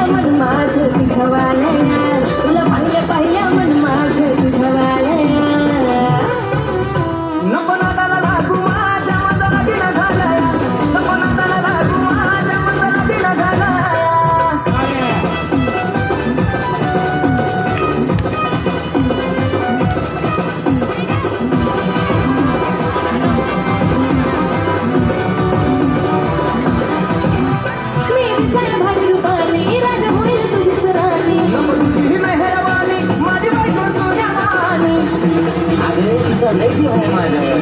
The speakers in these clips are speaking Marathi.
पाहिलं मन माझं तुझवालया, तुला पाहिलं पाहिलं मन माझं तुझवालया. नको नादाला लागू माझ्या मनाला बिना झालाया, नको नादाला लागू माझ्या मनाला बिना झालाया. मी दिसायला भारी रूपाने राजा होईल तुझीच राणी. नको तुझी मेहरबानी माझी बायको सोन्यावानी. अरे तिचा लय जीव आहे माझ्यावर.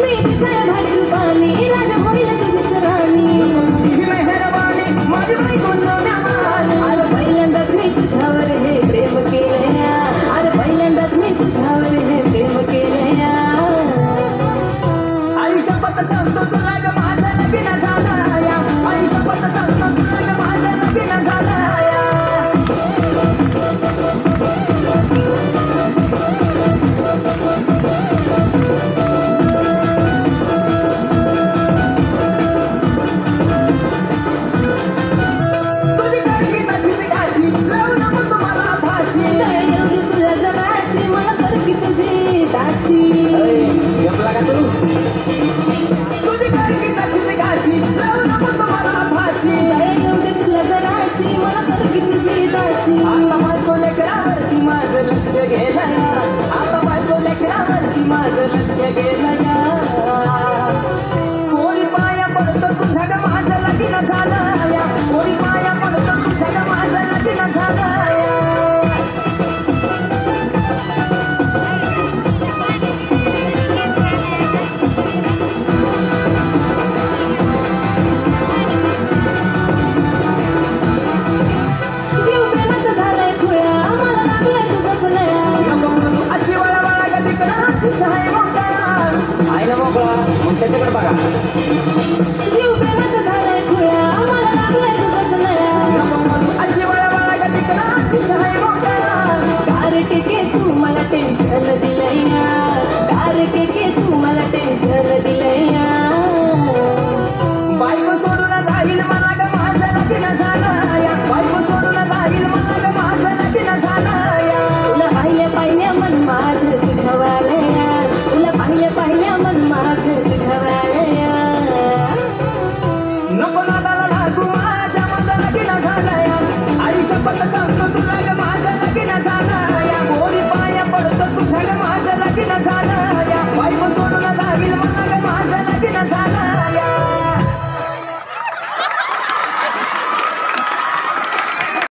मी दिसायला भारी रूपाने राजा होईल तुझीच राणी. तुझी मेहरबानी माझी बायको सोन्यावानी. अरे पहिल्यांदाच मी तुझ्यावर हे प्रेम केलंया, अरे पहिल्यांदाच मी तुझ्यावर हे प्रेम केलंया. आयुष्यपत सांगतो तुला ग माझा लगीन झालाया, आयुष्यपत सांगतो तुला ग माझा लगीन झालाया. तुझी कडकी नशीब काशी लावू नको तुम्हाला फाशी. काय एवढी तुला जगाशी मला कर की तुझी दाशी. जपला का तू तुझी कडकी नशीब काशी लावू नको तुम्हाला फाशी. काय एवढी तुला जगाशी मला कर की तुझी दाशी. आता बायको लेकरावरती माझं लक्ष गेलंय, आता बायको लेकरावरती माझं लक्ष गेलंय. कोणी पाया पडतो तुझ्या ग माझं लगीन झालंय, कोणी पाया पडतो तुझ्या ग माझं लगीन झालंय. जीव प्रेमाचा झालाय खुळा, मला लागलाय तुझाच लया. नको म्हणू अशी वळवळ ग तिकडं अशी शाही मोकळा. आईला मोकळा मग त्याच्याकडे बघा. जीव प्रेमाचा झालाय खुळा, मला लागलाय तुझाच लया. नको म्हणू अशी वळवळ ग तिकडं अशी शाही मोकळा. कार टिके